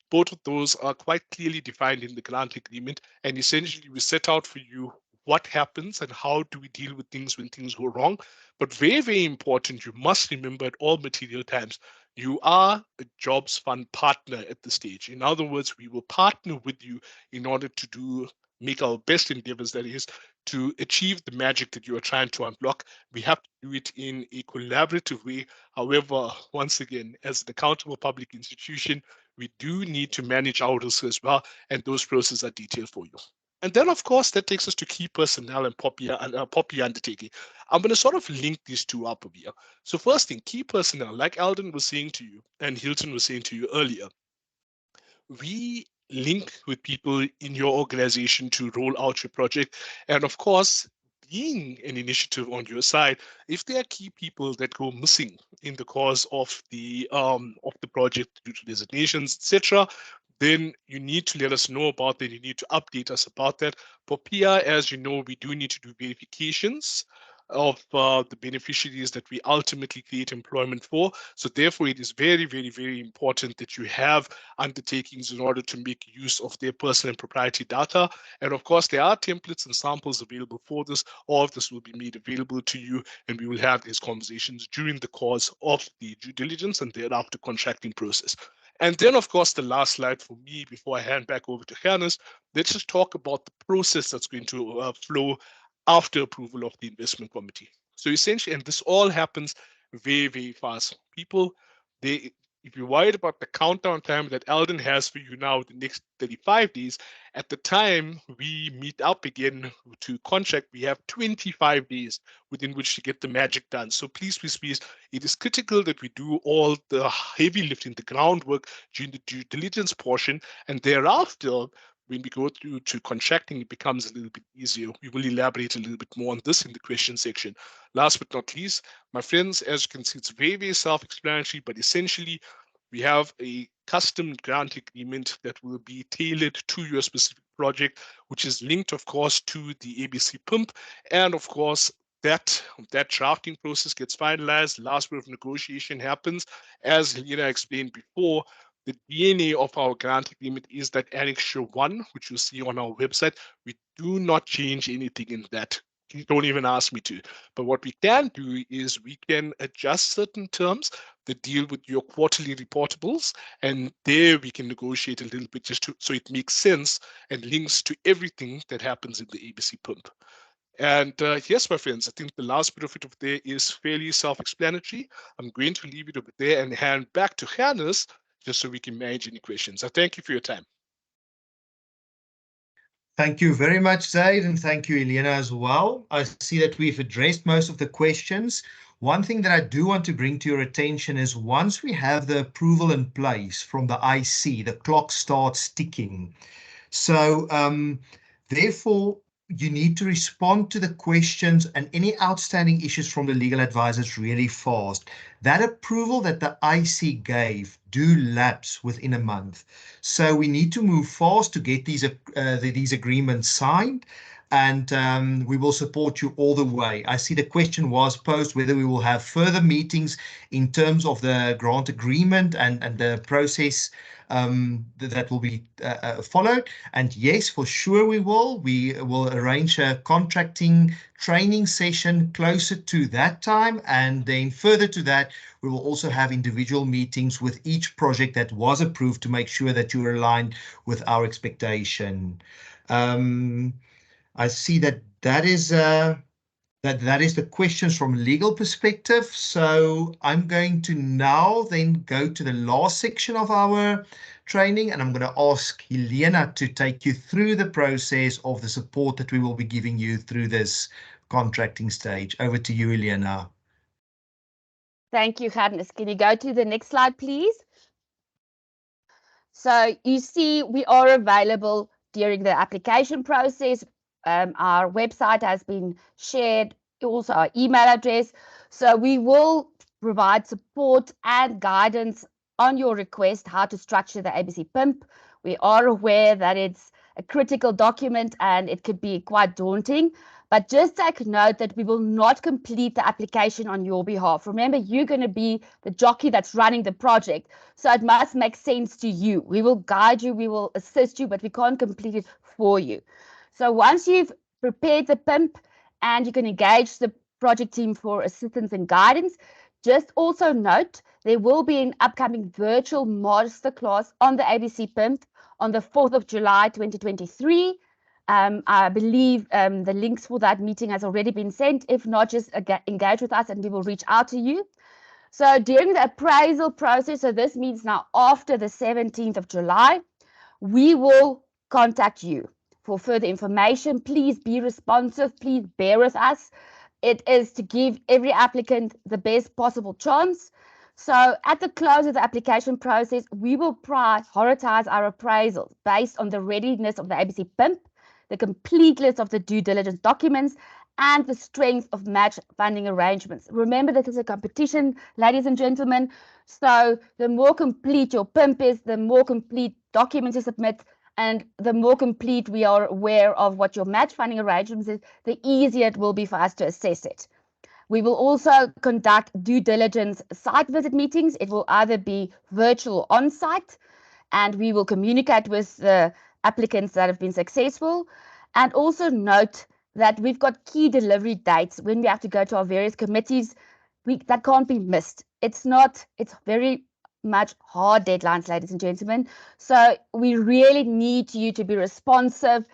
both of those are quite clearly defined in the grant agreement, and essentially we set out for you what happens and how do we deal with things when things go wrong. But very, very important, you must remember at all material times, you are a Jobs Fund partner at this stage. In other words, we will partner with you in order to make our best endeavors, that is, to achieve the magic that you are trying to unblock. We have to do it in a collaborative way. However, once again, as an accountable public institution, we do need to manage our risks as well, and those processes are detailed for you. And then, of course, that takes us to key personnel and POPI undertaking. I'm going to sort of link these two up over here. So first thing, key personnel, like Alden was saying to you and Hilton was saying to you earlier, we link with people in your organization to roll out your project. And of course, being an initiative on your side, if there are key people that go missing in the course of the project due to designations, etc., then you need to let us know about that. You need to update us about that. For PR, as you know, we do need to do verifications of the beneficiaries that we ultimately create employment for. So therefore, it is very, very, very important that you have undertakings in order to make use of their personal and proprietary data. And of course, there are templates and samples available for this. All of this will be made available to you, and we will have these conversations during the course of the due diligence and thereafter contracting process. And then, of course, the last slide for me before I hand back over to Hannes, let's just talk about the process that's going to flow after approval of the investment committee. So essentially, and this all happens very, very fast. People, if you're worried about the countdown time that Alden has for you now, the next 35 days, at the time we meet up again to contract, we have 25 days within which to get the magic done. So please, please, please, it is critical that we do all the heavy lifting, the groundwork during the due diligence portion, and thereafter, when we go through to contracting, it becomes a little bit easier. We will elaborate a little bit more on this in the question section. Last but not least, my friends, as you can see, it's very, very self-explanatory, but essentially, we have a custom grant agreement that will be tailored to your specific project, which is linked, of course, to the ABC PIMP. And of course, that drafting process gets finalized. Last bit of negotiation happens. As Helena explained before, the DNA of our grant agreement is that Annexure 1, which you see on our website. We do not change anything in that. You don't even ask me to. But what we can do is we can adjust certain terms that deal with your quarterly reportables, and there we can negotiate a little bit just so it makes sense and links to everything that happens in the ABC PIMP. And yes, my friends, I think the last bit of it over there is fairly self-explanatory. I'm going to leave it over there and hand back to Hannes just so we can manage any questions. I thank you for your time. Thank you very much, Zaid, and thank you, Elena, as well. I see that we've addressed most of the questions. One thing that I do want to bring to your attention is once we have the approval in place from the IC, the clock starts ticking. So therefore, you need to respond to the questions and any outstanding issues from the legal advisors really fast. That approval that the IC gave do lapse within a month. So we need to move fast to get these agreements signed, and we will support you all the way. I see the question was posed whether we will have further meetings in terms of the grant agreement and the process that will be followed. And yes, for sure we will. We will arrange a contracting training session closer to that time. And then further to that, we will also have individual meetings with each project that was approved to make sure that you are aligned with our expectation. I see that is the questions from legal perspective. So I'm going to now then go to the last section of our training, and I'm going to ask Helena to take you through the process of the support that we will be giving you through this contracting stage. Over to you, Helena. Thank you, Hannes. Can you go to the next slide, please? So you see we are available during the application process, Our website has been shared, also our email address. So we will provide support and guidance on your request how to structure the ABC PIMP. We are aware that it's a critical document and it could be quite daunting, but just take note that we will not complete the application on your behalf. Remember, you're going to be the jockey that's running the project, so it must make sense to you. We will guide you, we will assist you, but we can't complete it for you. So once you've prepared the PIMP and you can engage the project team for assistance and guidance, just also note there will be an upcoming virtual masterclass on the ABC PIMP on the 4th of July 2023. I believe the links for that meeting has already been sent. If not, just engage with us and we will reach out to you. So during the appraisal process, so this means now after the 17th of July, we will contact you for further information. Please be responsive. Please bear with us. It is to give every applicant the best possible chance. So at the close of the application process, we will prioritize our appraisals based on the readiness of the ABC PIMP, the completeness of the due diligence documents, and the strength of match funding arrangements. Remember, this is a competition, ladies and gentlemen. So the more complete your PIMP is, the more complete documents you submit, and the more complete we are aware of what your match funding arrangements is, the easier it will be for us to assess it. We will also conduct due diligence site visit meetings. It will either be virtual or on-site, and we will communicate with the applicants that have been successful. And also note that we've got key delivery dates when we have to go to our various committees. That can't be missed. It's very much hard deadlines, ladies and gentlemen. So we really need you to be responsive,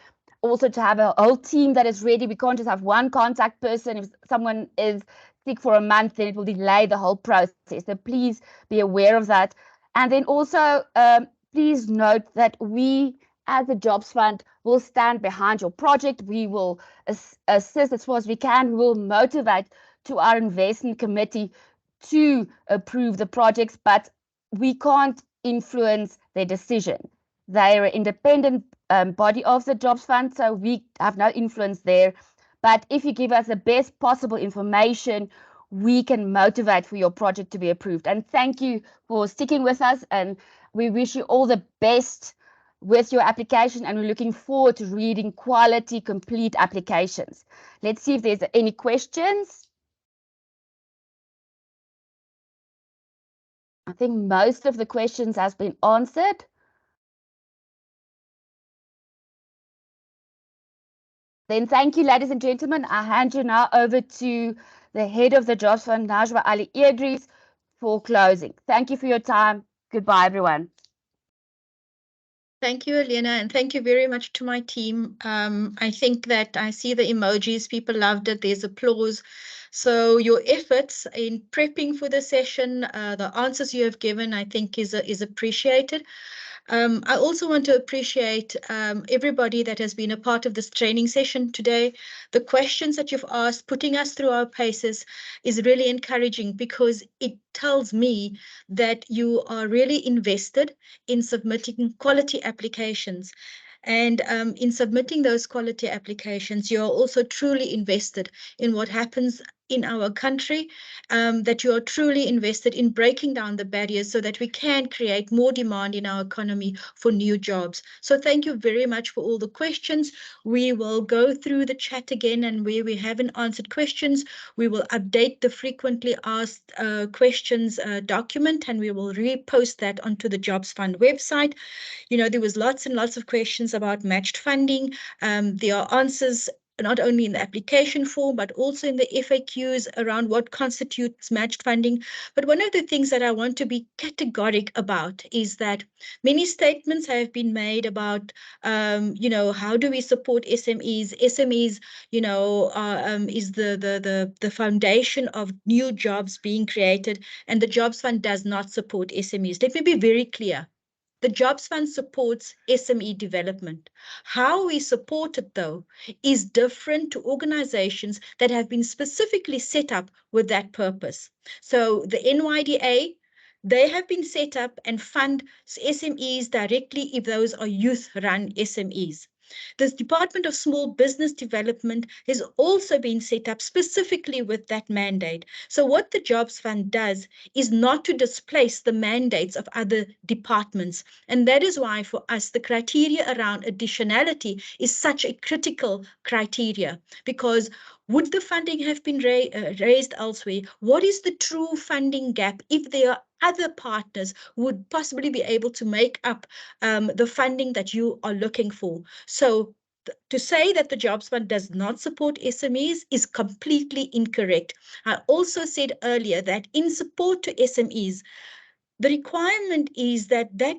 also to have a whole team that is ready. We can't just have one contact person. If someone is sick for a month, then it will delay the whole process. So please be aware of that. And then also, please note that we, as a Jobs Fund, will stand behind your project. We will assist as far as we can. We will motivate to our investment committee to approve the projects, but we can't influence their decision. They are an independent body of the Jobs Fund, so we have no influence there. But if you give us the best possible information, we can motivate for your project to be approved. And thank you for sticking with us, and we wish you all the best with your application, and we're looking forward to reading quality, complete applications. Let's see if there's any questions. I think most of the questions has been answered. Then thank you, ladies and gentlemen. I hand you now over to the head of the Jobs Fund, Najwa Ali Idris, for closing. Thank you for your time. Goodbye, everyone. Thank you, Elena, and thank you very much to my team. I think that I see the emojis. People loved it. There's applause. So your efforts in prepping for the session, the answers you have given, I think is appreciated. I also want to appreciate everybody that has been a part of this training session today. The questions that you've asked, putting us through our paces, is really encouraging because it tells me that you are really invested in submitting quality applications. And in submitting those quality applications, you are also truly invested in what happens in our country, that you are truly invested in breaking down the barriers so that we can create more demand in our economy for new jobs. So thank you very much for all the questions. We will go through the chat again, and where we haven't answered questions, we will update the frequently asked questions document, and we will repost that onto the Jobs Fund website. You know, there was lots and lots of questions about matched funding. There are answers not only in the application form, but also in the FAQs around what constitutes matched funding. But one of the things that I want to be categoric about is that many statements have been made about, you know, how do we support SMEs? SMEs, you know, is the foundation of new jobs being created, and the Jobs Fund does not support SMEs. Let me be very clear. The Jobs Fund supports SME development. How we support it, though, is different to organizations that have been specifically set up with that purpose. So the NYDA, they have been set up and fund SMEs directly if those are youth-run SMEs. This Department of Small Business Development has also been set up specifically with that mandate. So what the Jobs Fund does is not to displace the mandates of other departments. And that is why for us, the criteria around additionality is such a critical criteria, because would the funding have been raised elsewhere? What is the true funding gap if there are other partners who would possibly be able to make up the funding that you are looking for? So to say that the Jobs Fund does not support SMEs is completely incorrect. I also said earlier that in support to SMEs, the requirement is that that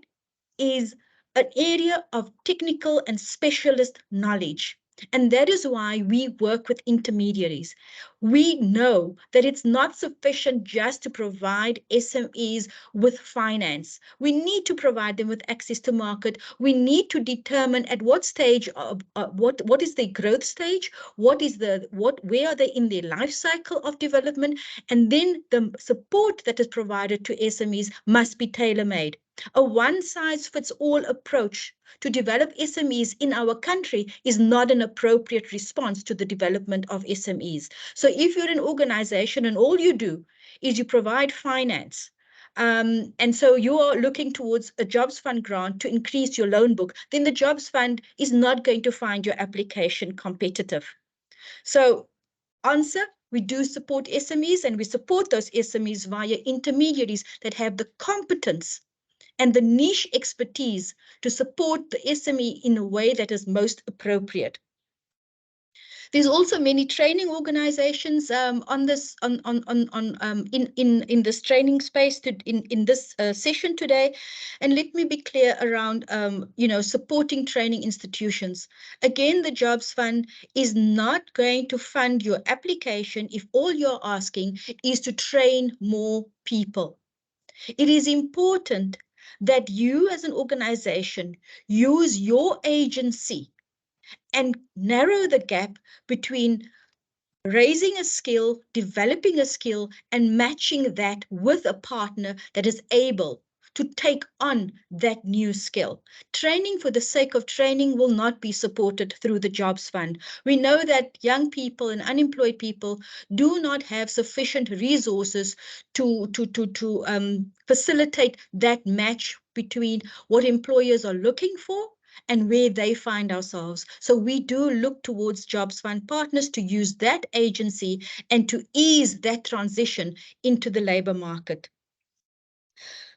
is an area of technical and specialist knowledge. And that is why we work with intermediaries. We know that it's not sufficient just to provide SMEs with finance. We need to provide them with access to market. We need to determine at what stage of what is their growth stage, where are they in their life cycle of development, and then the support that is provided to SMEs must be tailor-made. A one-size-fits-all approach to develop SMEs in our country is not an appropriate response to the development of SMEs. So if you're an organization and all you do is you provide finance, and so you are looking towards a Jobs Fund grant to increase your loan book, then the Jobs Fund is not going to find your application competitive. So answer, we do support SMEs, and we support those SMEs via intermediaries that have the competence and the niche expertise to support the SME in a way that is most appropriate. There's also many training organizations in this training space in this session today, and let me be clear around supporting training institutions. Again, the Jobs Fund is not going to fund your application if all you're asking is to train more people. It is important that you as an organization use your agency and narrow the gap between raising a skill, developing a skill, and matching that with a partner that is able to take on that new skill. Training for the sake of training will not be supported through the Jobs Fund. We know that young people and unemployed people do not have sufficient resources to facilitate that match between what employers are looking for and where they find ourselves. So we do look towards Jobs Fund partners to use that agency and to ease that transition into the labor market.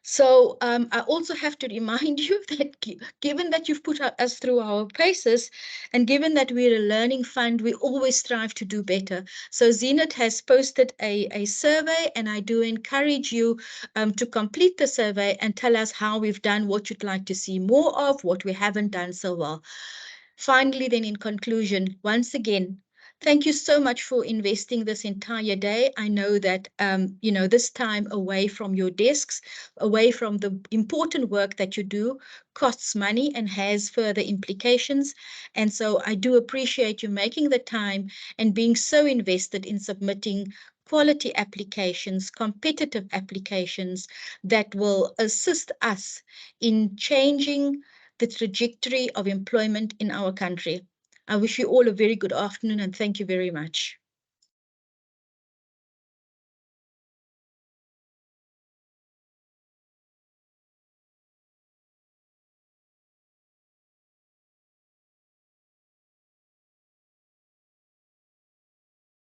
So I also have to remind you that given that you've put us through our paces, and given that we're a learning fund, we always strive to do better. So Zenith has posted a survey, and I do encourage you to complete the survey and tell us how we've done, what you'd like to see more of, what we haven't done so well. Finally, then in conclusion, once again, thank you so much for investing this entire day. I know that, this time away from your desks, away from the important work that you do, costs money and has further implications. And so I do appreciate you making the time and being so invested in submitting quality applications, competitive applications that will assist us in changing the trajectory of employment in our country. I wish you all a very good afternoon, and thank you very much.